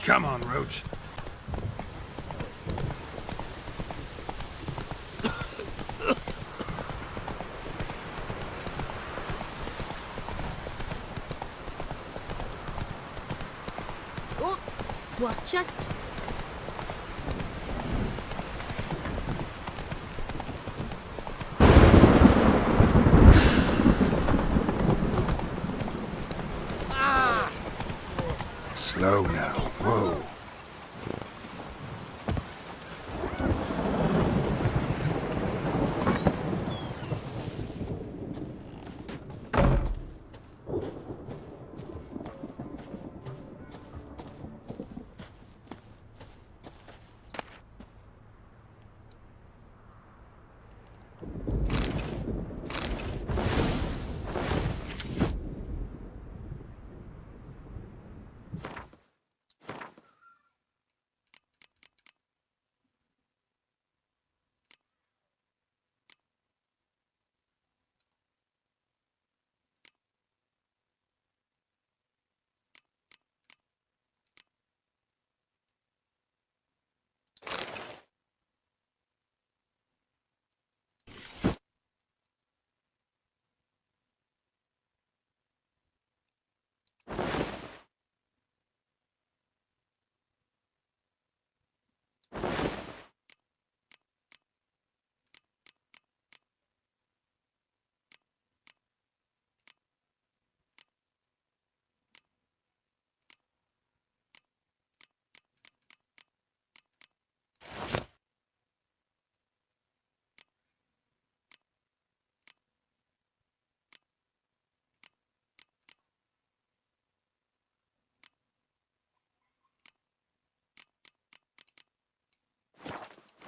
Come on, Roach. Oh, watch it. Slow now. Whoa.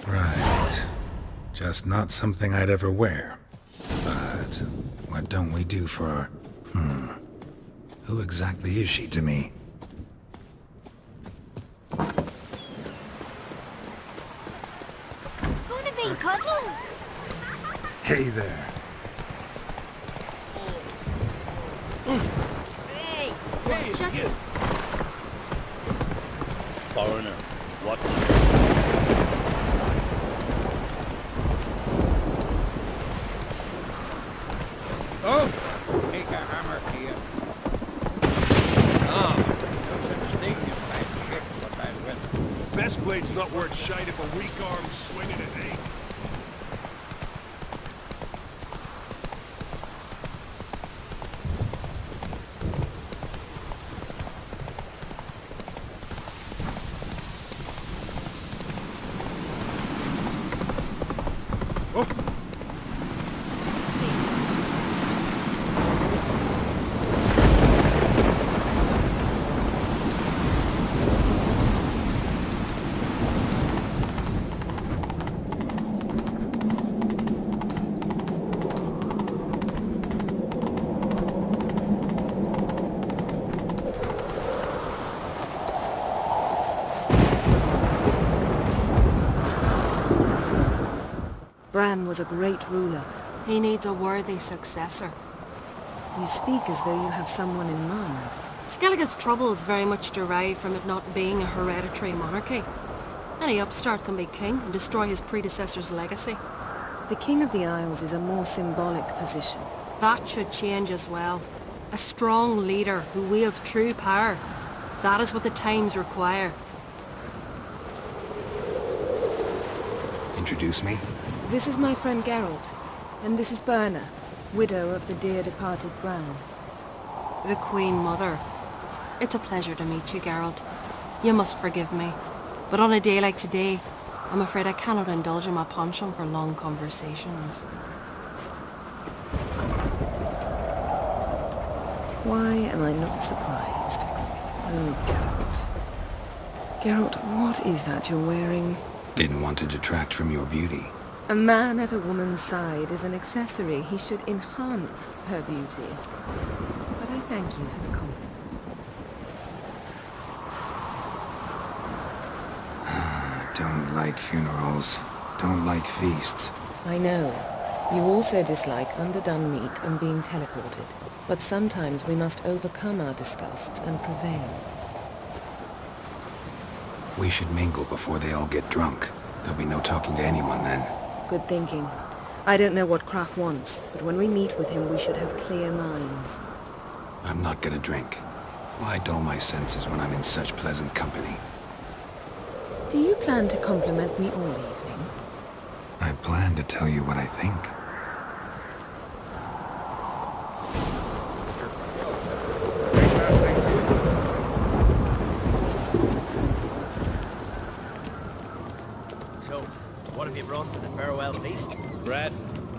Right. Just not something I'd ever wear. But what don't we do for... Who exactly is she to me? Gonna be cuddles. Hey there. Hey, watch it. Foreigner, watch your step. Oh! Take a hammer here. Ah, no such thing as bad ships or bad weather. Best blade's not worth shite if a weak arm's swinging it, eh? Bran was a great ruler. He needs a worthy successor. You speak as though you have someone in mind. Skellige's troubles very much derive from it not being a hereditary monarchy. Any upstart can be king and destroy his predecessor's legacy. The King of the Isles is a more symbolic position. That should change as well. A strong leader who wields true power. That is what the times require. Introduce me? This is my friend Geralt, and this is Berna, widow of the dear departed Bran. The Queen Mother. It's a pleasure to meet you, Geralt. You must forgive me, but on a day like today, I'm afraid I cannot indulge in my penchant for long conversations. Why am I not surprised? Oh, Geralt. Geralt, what is that you're wearing? Didn't want to detract from your beauty. A man at a woman's side is an accessory. He should enhance her beauty. But I thank you for the compliment. Don't like funerals. Don't like feasts. I know. You also dislike underdone meat and being teleported. But sometimes we must overcome our disgusts and prevail. We should mingle before they all get drunk. There'll be no talking to anyone then. Good thinking. I don't know what Crach wants, but when we meet with him, we should have clear minds. I'm not gonna drink. Why dull my senses when I'm in such pleasant company? Do you plan to compliment me all evening? I plan to tell you what I think. So, what have you brought for the farewell feast? Bread,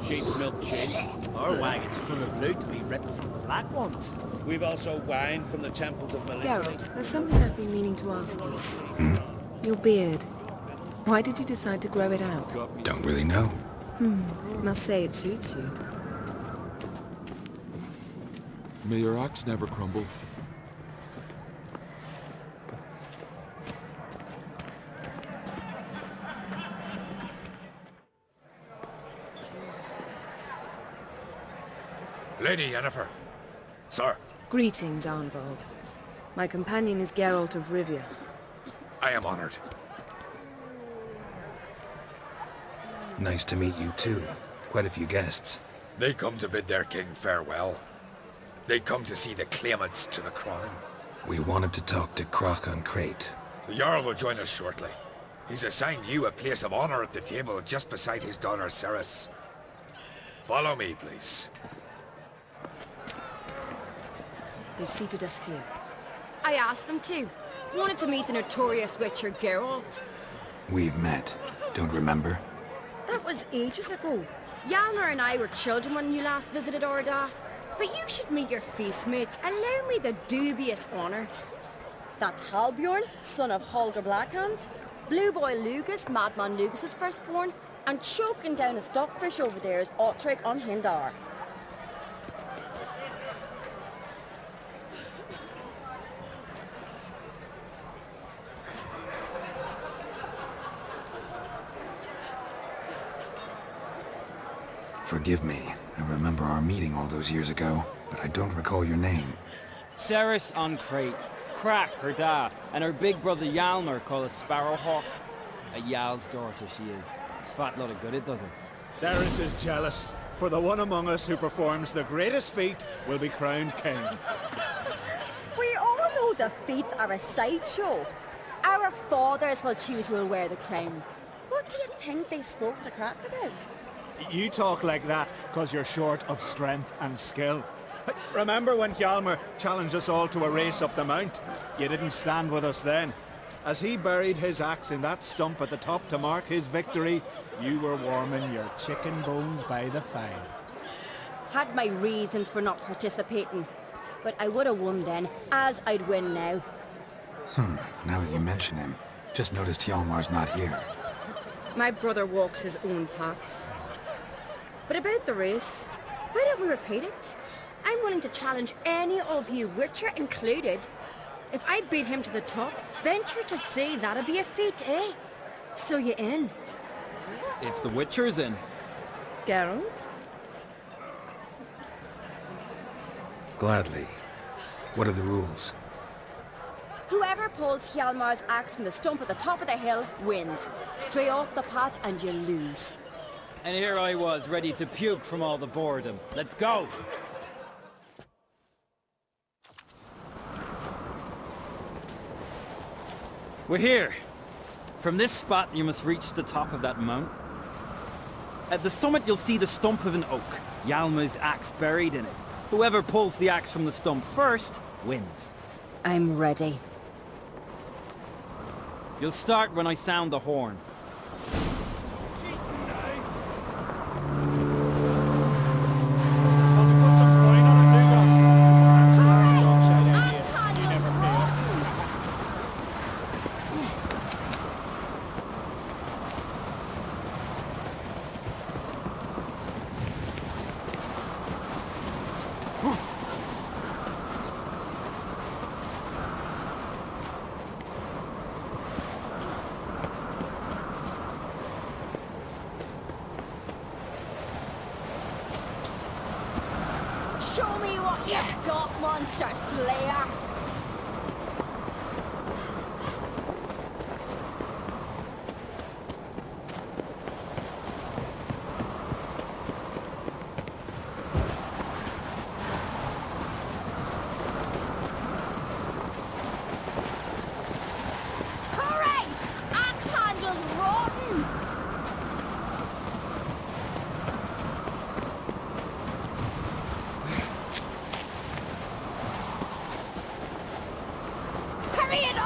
sheep's milk cheese. Our wagon's full of loot to be ripped from the black ones. We've also wine from the temples of Melita. Geralt, there's something I've been meaning to ask you. Your beard. Why did you decide to grow it out? Don't really know. Must say it suits you. May your axe never crumble. Lady Yennifer. Sir, Greetings, Arnvald. My companion is Geralt of Rivia. I am honored. Nice to meet you too. Quite a few guests. They come to bid their king farewell. They come to see the claimants to the crown. We wanted to talk to Crach on Crate. The Jarl will join us shortly. He's assigned you a place of honor at the table just beside his daughter Ceres. Follow me, please. They've seated us here. I asked them to. Wanted to meet the notorious witcher Geralt. We've met. Don't remember? That was ages ago. Hjalmar and I were children when you last visited Orda. But you should meet your feast mates. Allow me the dubious honor. That's Halbjorn, son of Holger Blackhand. Blue Boy Lugas, Madman Lugas' firstborn. And choking down a stockfish over there is Otrek on Hindar. Forgive me. I remember our meeting all those years ago, but I don't recall your name. Ceres on Crate, Crach, her da, and her big brother Hjalmar called a Sparrowhawk. A Jarl's daughter she is. Fat lot of good it does her. Ceres is jealous, for the one among us who performs the greatest feat will be crowned king. We all know the feats are a sideshow. Our fathers will choose who will wear the crown. What do you think they spoke to Crach about? You talk like that because you're short of strength and skill. Remember when Hjalmar challenged us all to a race up the mount? You didn't stand with us then. As he buried his axe in that stump at the top to mark his victory, you were warming your chicken bones by the fire. Had my reasons for not participating, but I would have won then, as I'd win now. Now that you mention him, just noticed Hjalmar's not here. My brother walks his own paths. But about the race, why don't we repeat it? I'm willing to challenge any of you, Witcher included. If I beat him to the top, venture to say that'd be a feat, eh? So you in? If the Witcher's in. Geralt? Gladly. What are the rules? Whoever pulls Hjalmar's axe from the stump at the top of the hill wins. Stray off the path and you lose. And here I was, ready to puke from all the boredom. Let's go! We're here. From this spot, you must reach the top of that mount. At the summit, you'll see the stump of an oak. Hjalmar's axe buried in it. Whoever pulls the axe from the stump first, wins. I'm ready. You'll start when I sound the horn. Show me what you've got, monster slayer!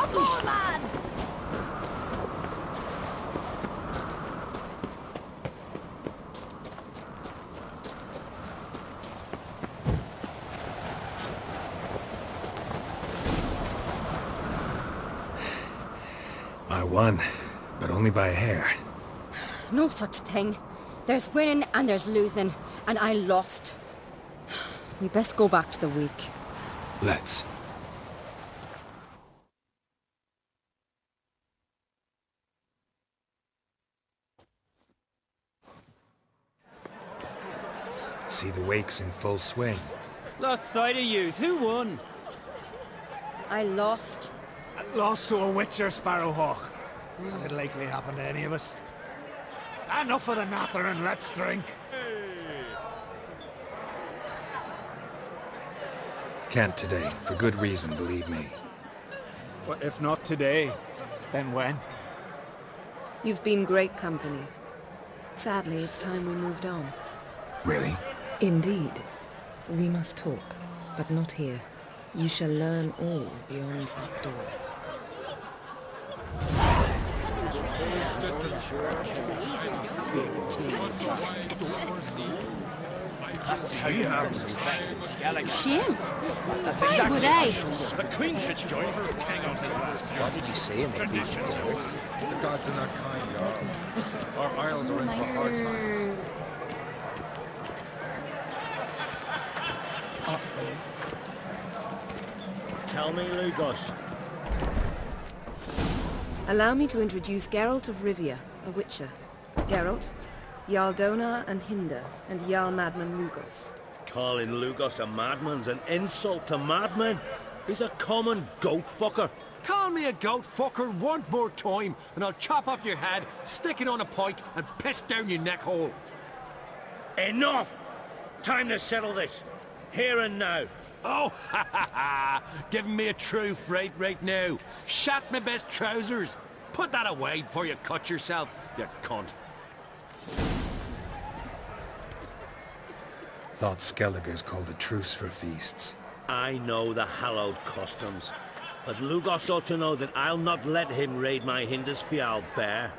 One more man! I won, but only by a hair. No such thing. There's winning and there's losing, and I lost. We best go back to the week. Let's. See the wakes in full swing. Lost sight of yous. Who won? I lost. Lost to a witcher, Sparrowhawk. It'll likely happen to any of us. Enough of the natter and let's drink. Can't today, for good reason, believe me. Well, if not today, then when? You've been great company. Sadly, it's time we moved on. Really? Indeed. We must talk, but not here. You shall learn all beyond that door. That's how you have respect in Skellige. Shame. That's Why exactly would I? The Queen should join her. What did you say in the beast? The gods are not kind, Jarl. Our isles are in for hard times. Tell me, Lugos. Allow me to introduce Geralt of Rivia, a witcher. Geralt, Jarl Donar and Hinder, and Jarl Madman Lugos. Calling Lugos a madman's an insult to madmen. He's a common goat fucker. Call me a goat fucker one more time, and I'll chop off your head, stick it on a pike, and piss down your neck hole. Enough! Time to settle this. Here and now. Oh, ha ha ha! Giving me a true fright right now. Shat my best trousers. Put that away before you cut yourself, you cunt. Thought Skelligers called a truce for feasts. I know the hallowed customs, but Lugos ought to know that I'll not let him raid my Hindisfial bear.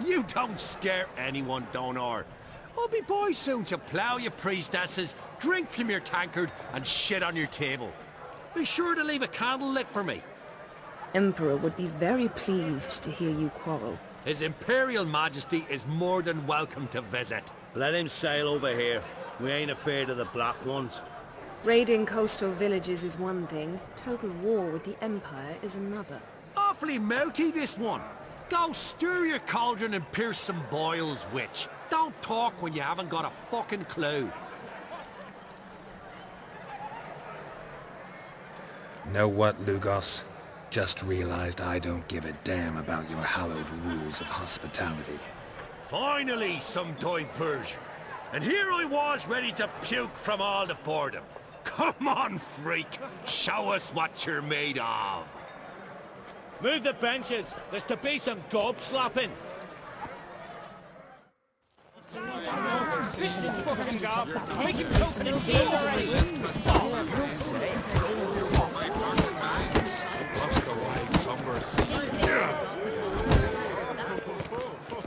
You don't scare anyone, Donar. I'll be boys soon to plough your priestesses, drink from your tankard, and shit on your table. Be sure to leave a candle lit for me. Emperor would be very pleased to hear you quarrel. His Imperial Majesty is more than welcome to visit. Let him sail over here. We ain't afraid of the Black Ones. Raiding coastal villages is one thing, total war with the Empire is another. Awfully mouty, this one. Go stir your cauldron and pierce some boils, witch. Don't talk when you haven't got a fucking clue. Know what, Lugos? Just realized I don't give a damn about your hallowed rules of hospitality. Finally, some diversion. And here I was ready to puke from all the boredom. Come on, freak. Show us what you're made of. Move the benches. There's to be some gob slapping. Fist is fucking gob. Make him choke his teeth already. Lost the right somewhere.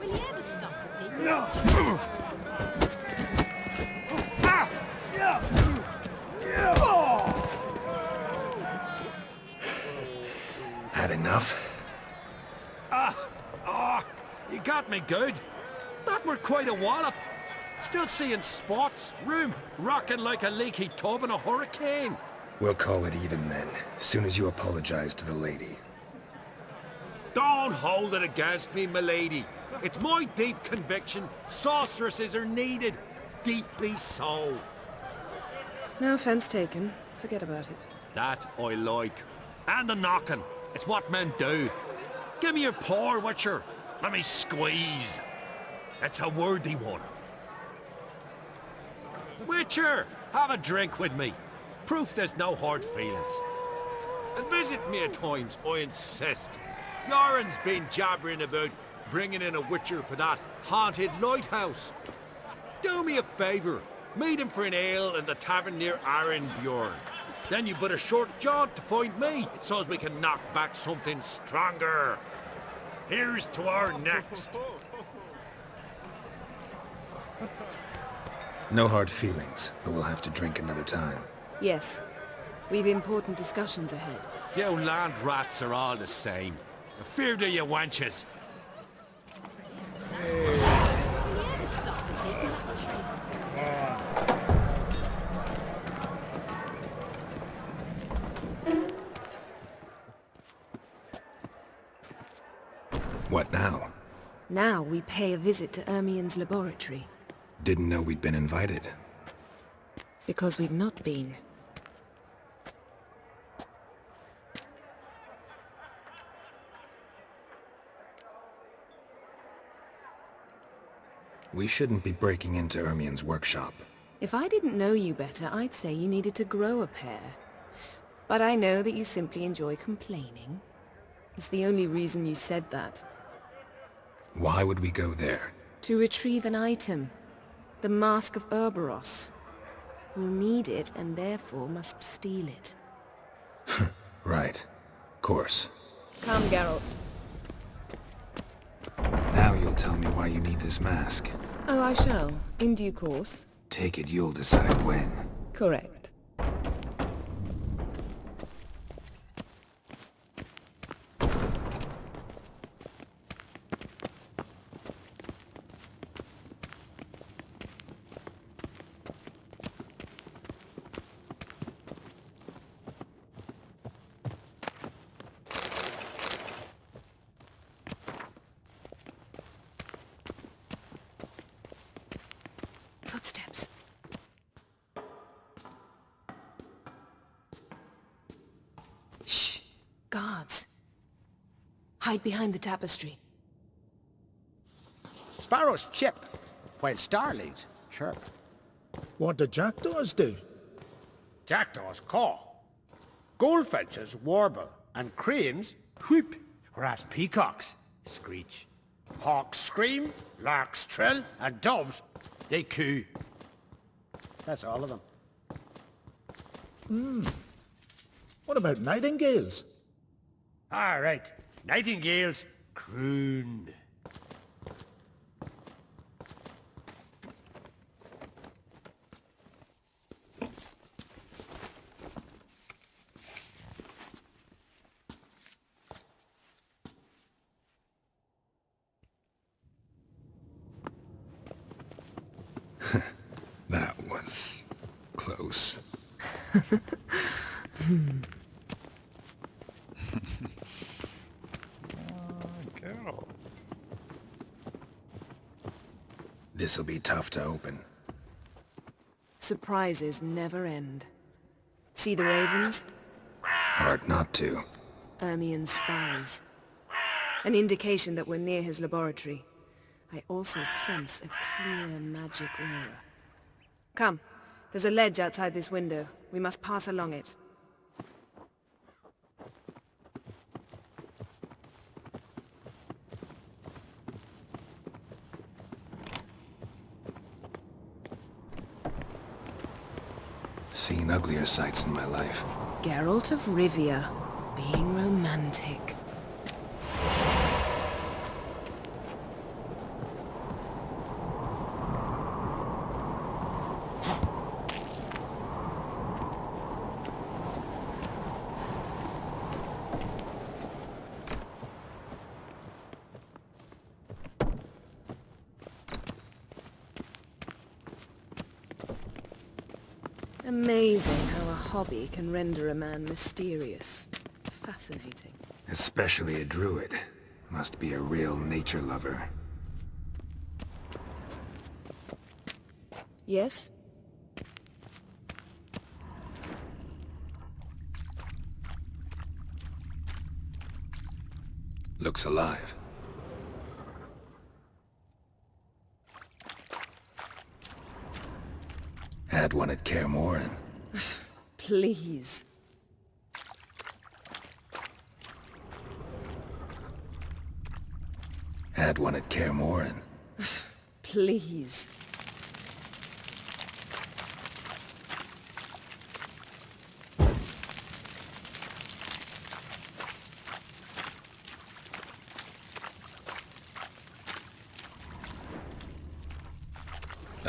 Will you ever stop Had enough? You got me good. That were quite a wallop. Still seeing spots, room rocking like a leaky tub in a hurricane. We'll call it even then, soon as you apologize to the lady. Don't hold it against me, milady. It's my deep conviction sorceresses are needed. Deeply so. No offense taken. Forget about it. That I like. And the knocking. It's what men do. Give me your paw, Witcher. Let me squeeze. It's a worthy one. Witcher, have a drink with me. Proof there's no hard feelings. And visit me at times, I insist. Yoren's been jabbering about bringing in a Witcher for that haunted lighthouse. Do me a favour. Meet him for an ale in the tavern near Arenbjorn. Then you but a short jaunt to find me, so's we can knock back something stronger. Here's to our next. No hard feelings, but we'll have to drink another time. Yes. We've important discussions ahead. You land rats are all the same. Fear to you wenches. What now? Now we pay a visit to Ermien's laboratory. Didn't know we'd been invited. Because we've not been. We shouldn't be breaking into Ermien's workshop. If I didn't know you better, I'd say you needed to grow a pair. But I know that you simply enjoy complaining. It's the only reason you said that. Why would we go there? To retrieve an item. The Mask of Urboros. We'll need it and therefore must steal it. Right. Course. Come, Geralt. Now you'll tell me why you need this mask. Oh, I shall. In due course. Take it you'll decide when. Correct. Footsteps. Shh. Guards. Hide behind the tapestry. Sparrows chip, while starlings chirp. What do jackdaws do? Jackdaws caw. Goldfinches warble, and cranes whoop, whereas peacocks screech. Hawks scream, larks trill, and doves, they coo. That's all of them. What about nightingales? All right, nightingales croon. That was close. Geralt. This'll be tough to open. Surprises never end. See the ravens? Hard not to. Ermien's spies. An indication that we're near his laboratory. I also sense a clear magic aura. Come. There's a ledge outside this window. We must pass along it. Seen uglier sights in my life. Geralt of Rivia, being romantic. Amazing how a hobby can render a man mysterious. Fascinating. Especially a druid. Must be a real nature lover. Yes? Looks alive. Had one at Kaer Morhen. Please. Had one at Kaer Morhen. Please.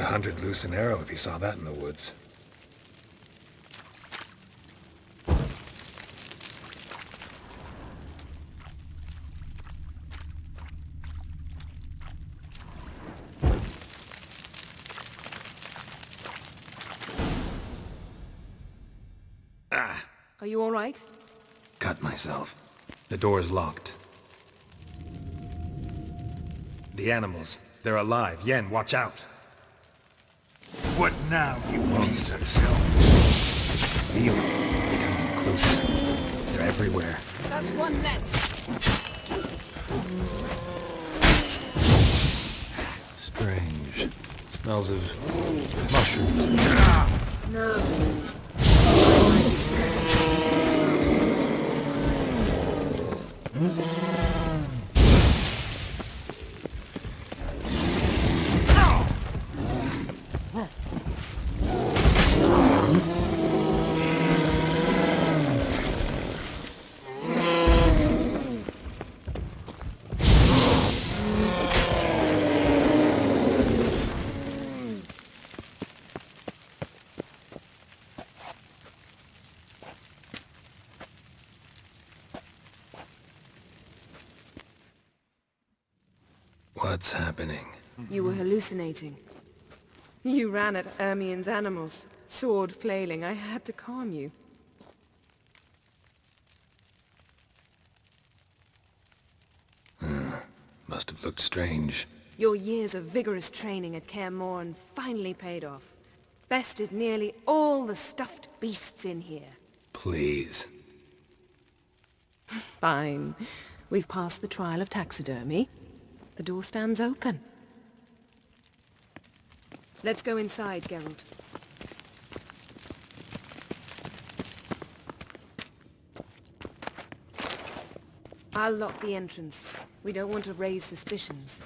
100 loose an arrow if he saw that in the woods. Are you all right? Cut myself. The door's locked. The animals. They're alive. Yen, watch out. What now, you Monsters. Feel them. Becoming closer. They're everywhere. That's one less. Strange. Smells of mushrooms. No. What's happening? You were hallucinating. You ran at Ermien's animals, sword flailing. I had to calm you. Must have looked strange. Your years of vigorous training at Kaer Morhen finally paid off. Bested nearly all the stuffed beasts in here. Please. Fine. We've passed the trial of taxidermy. The door stands open. Let's go inside, Geralt. I'll lock the entrance. We don't want to raise suspicions.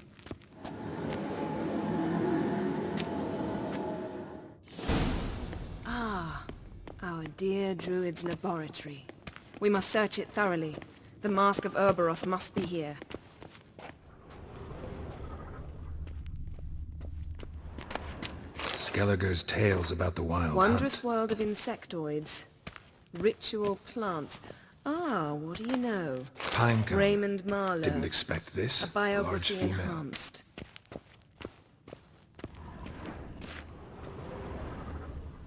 Ah, our dear druid's laboratory. We must search it thoroughly. The Mask of Ouroboros must be here. Skelliger's tales about the wild Wondrous hunt. world of insectoids. Ritual plants. Ah, what do you know? Pinecone. Raymond Marlowe. Didn't expect this. A Large biography female. enhanced.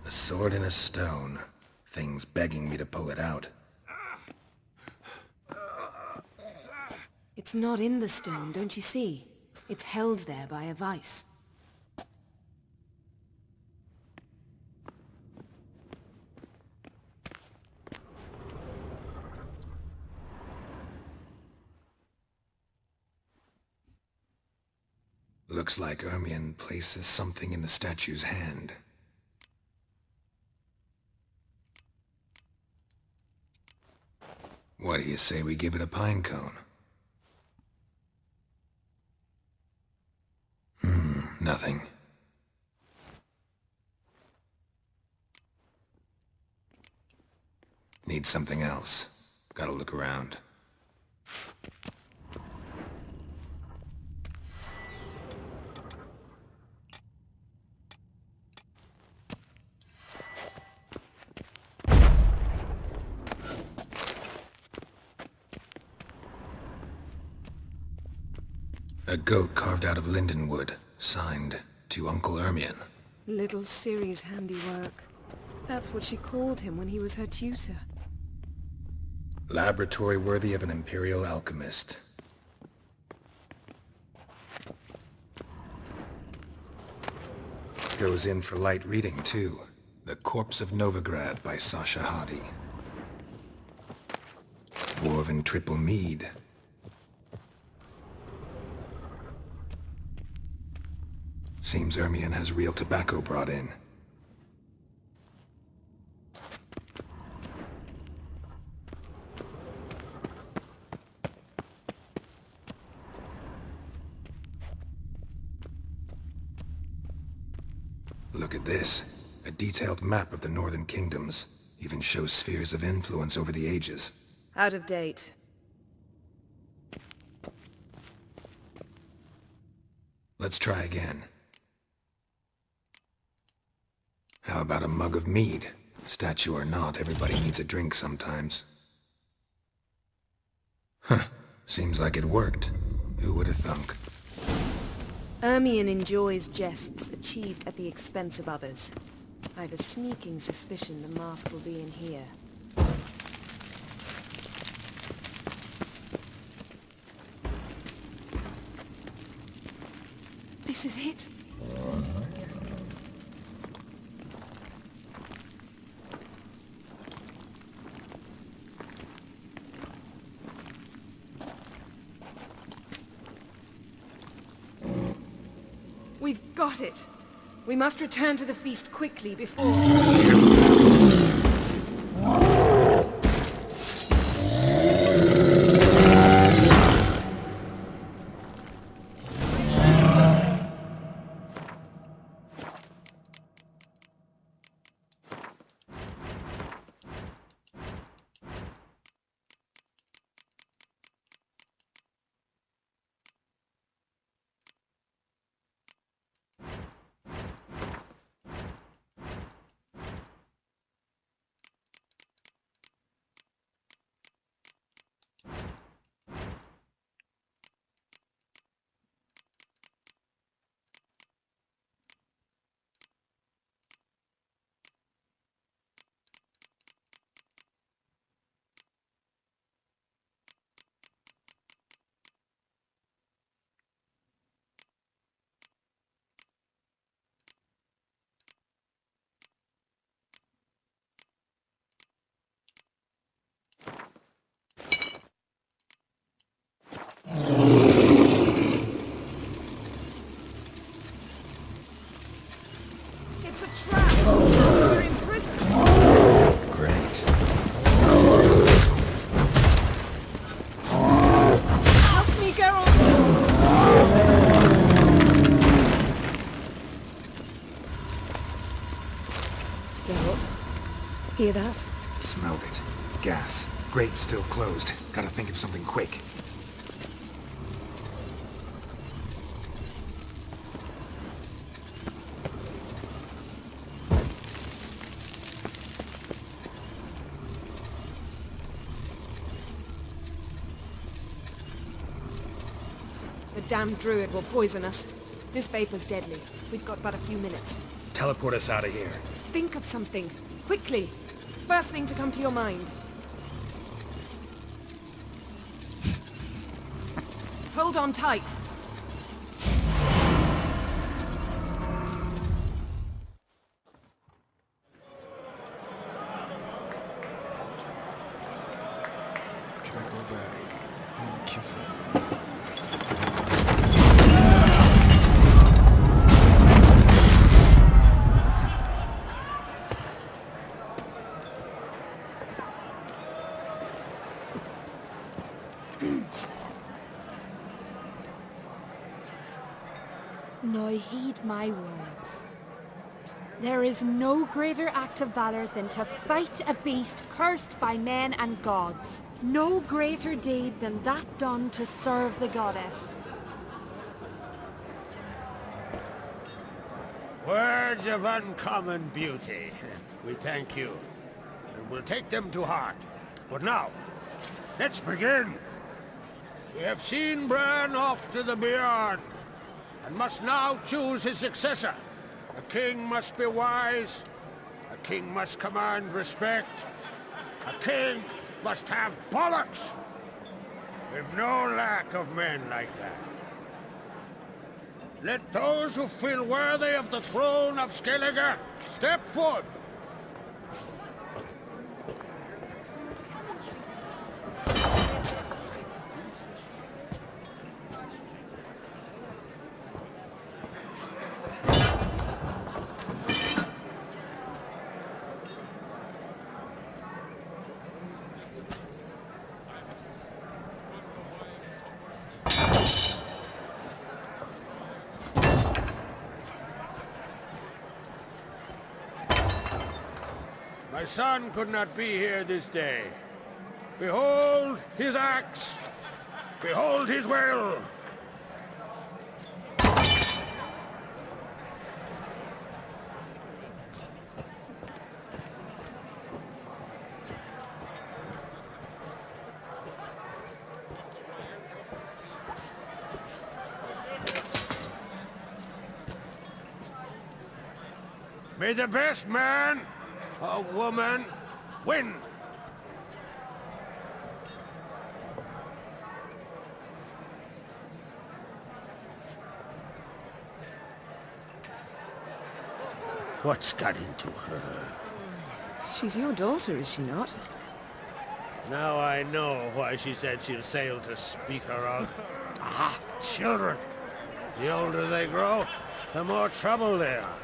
A sword in a stone. Thing's begging me to pull it out. It's not in the stone, don't you see? It's held there by a vice. Looks like Ermien places something in the statue's hand. What do you say we give it a pine cone? Nothing. Need something else. Gotta look around. A goat carved out of linden wood, signed to Uncle Ermien. Little Ciri's handiwork. That's what she called him when he was her tutor. Laboratory worthy of an imperial alchemist. Goes in for light reading, too. The Corpse of Novigrad by Sasha Hadi. Dwarven triple mead. Seems Ermien has real tobacco brought in. Look at this. A detailed map of the northern kingdoms. Even shows spheres of influence over the ages. Out of date. Let's try again. How about a mug of mead? Statue or not, everybody needs a drink sometimes. Huh. Seems like it worked. Who would have thunk? Ermion enjoys jests achieved at the expense of others. I've a sneaking suspicion the mask will be in here. This is it. We've got it. We must return to the feast quickly before... It's a trap! We're in prison! Great. Help me, Geralt! Geralt, hear that? Smelled it. Gas. Grate still closed. Gotta think of something quick. The damned druid will poison us. This vapor's deadly. We've got but a few minutes. Teleport us out of here. Think of something. Quickly. First thing to come to your mind. Hold on tight. Can I go back and kiss him? Now heed my words. There is no greater act of valor than to fight a beast cursed by men and gods. No greater deed than that done to serve the goddess. Words of uncommon beauty. We thank you, and we'll take them to heart. But now, let's begin. We have seen Bran off to the beyond, and must now choose his successor. A king must be wise. A king must command respect. A king must have bollocks. We've no lack of men like that. Let those who feel worthy of the throne of Skellige step forward. My son could not be here this day. Behold his axe! Behold his will! May the best man or woman win. What's got into her? She's your daughter, is she not? Now I know why she said she'll sail to speak her of. Ah, children. The older they grow, the more trouble they are.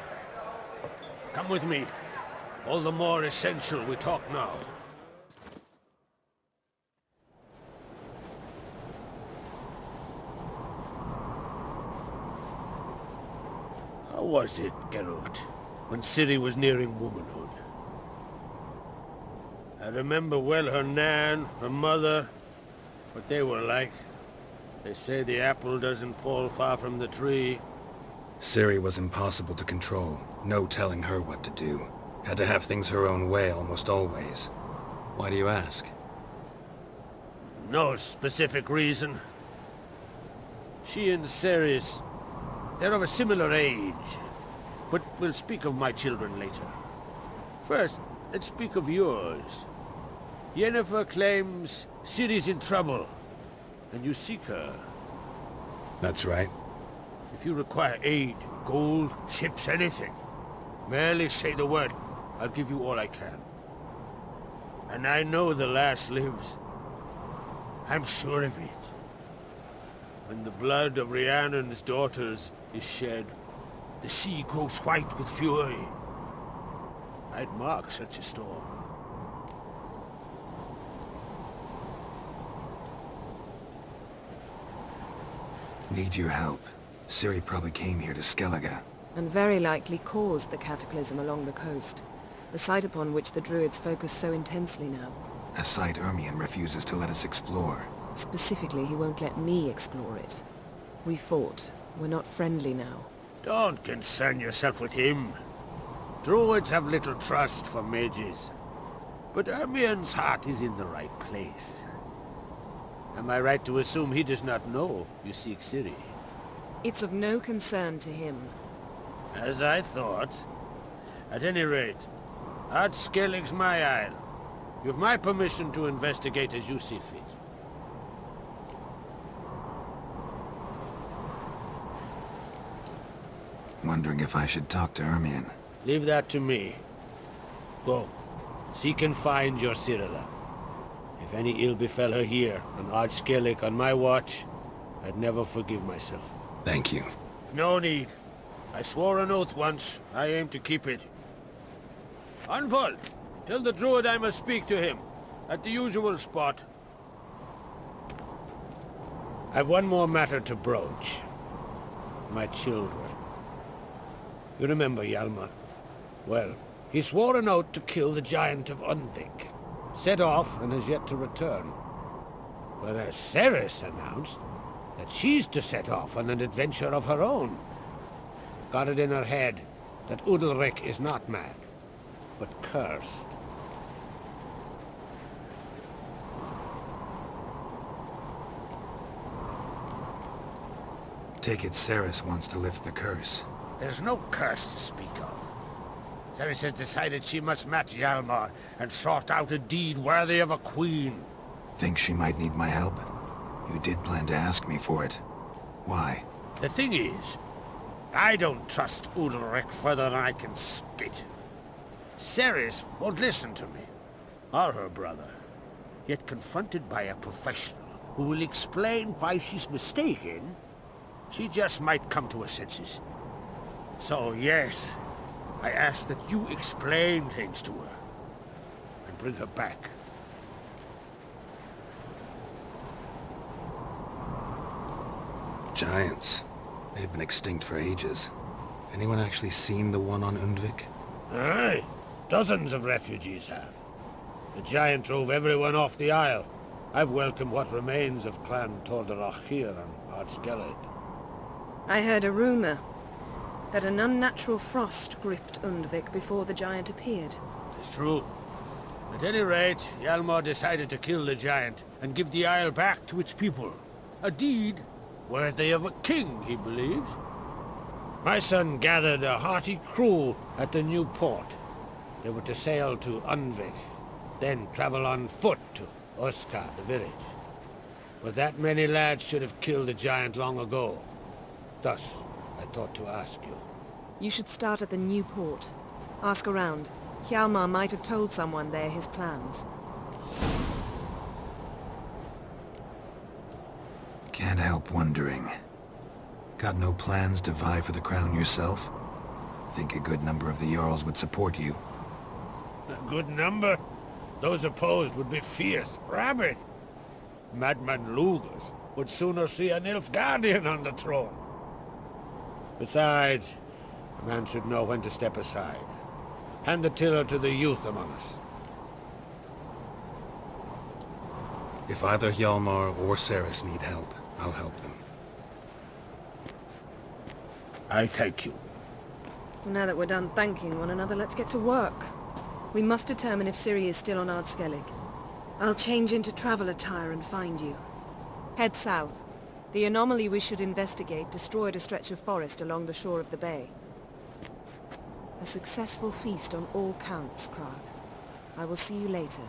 Come with me. All the more essential we talk now. How was it, Geralt, when Ciri was nearing womanhood? I remember well her nan, her mother, what they were like. They say the apple doesn't fall far from the tree. Ciri was impossible to control. No telling her what to do. Had to have things her own way almost always. Why do you ask? No specific reason. She and Ceres, they're of a similar age. But we'll speak of my children later. First, let's speak of yours. Yennefer claims Ciri's in trouble, and you seek her. That's right. If you require aid, gold, ships, anything, merely say the word. I'll give you all I can. And I know the lass lives. I'm sure of it. When the blood of Rhiannon's daughters is shed, the sea grows white with fury. I'd mark such a storm. Need your help. Ciri probably came here to Skellige. And very likely caused the cataclysm along the coast. The site upon which the Druids focus so intensely now. A site Ermion refuses to let us explore. Specifically, he won't let me explore it. We fought. We're not friendly now. Don't concern yourself with him. Druids have little trust for mages. But Ermion's heart is in the right place. Am I right to assume he does not know you seek Ciri? It's of no concern to him. As I thought. At any rate, Ard Skellig's my isle. You've my permission to investigate as you see fit. Wondering if I should talk to Ermion. Leave that to me. Go. Seek and find your Cyrilla. If any ill befell her here, and Ard Skellig on my watch, I'd never forgive myself. Thank you. No need. I swore an oath once. I aim to keep it. Anvol, tell the druid I must speak to him. At the usual spot. I've one more matter to broach. My children. You remember Hjalmar? Well, he swore an oath to kill the giant of Undvik. Set off and has yet to return. Whereas Ceres announced that she's to set off on an adventure of her own. Got it in her head that Udalric is not mad, but cursed. Take it Ceres wants to lift the curse. There's no curse to speak of. Ceres has decided she must match Hjalmar and sort out a deed worthy of a queen. Think she might need my help? You did plan to ask me for it. Why? The thing is, I don't trust Udalric further than I can spit. Ceres won't listen to me, or her brother. Yet confronted by a professional who will explain why she's mistaken, she just might come to her senses. So yes, I ask that you explain things to her, and bring her back. Giants. They've been extinct for ages. Anyone actually seen the one on Undvik? Aye, dozens of refugees have. The giant drove everyone off the isle. I've welcomed what remains of Clan Tordarach here on Ard Skellig. I heard a rumor that an unnatural frost gripped Undvik before the giant appeared. It's true. At any rate, Hjalmar decided to kill the giant and give the isle back to its people. A deed worthy of a king, he believes. My son gathered a hearty crew at the new port. They were to sail to Unvik, then travel on foot to Oskar, the village. But that many lads should have killed the giant long ago. Thus, I thought to ask you. You should start at the new port. Ask around. Hjalmar might have told someone there his plans. Can't help wondering. Got no plans to vie for the crown yourself? Think a good number of the Jarls would support you. A good number? Those opposed would be fierce, rabid. Madman Lugas would sooner see a Nilfgaardian on the throne. Besides, a man should know when to step aside. Hand the tiller to the youth among us. If either Hjalmar or Cerys need help, I'll help them. I thank you. Well, now that we're done thanking one another, let's get to work. We must determine if Ciri is still on Ardskellig. I'll change into travel attire and find you. Head south. The anomaly we should investigate destroyed a stretch of forest along the shore of the bay. A successful feast on all counts, Krag. I will see you later.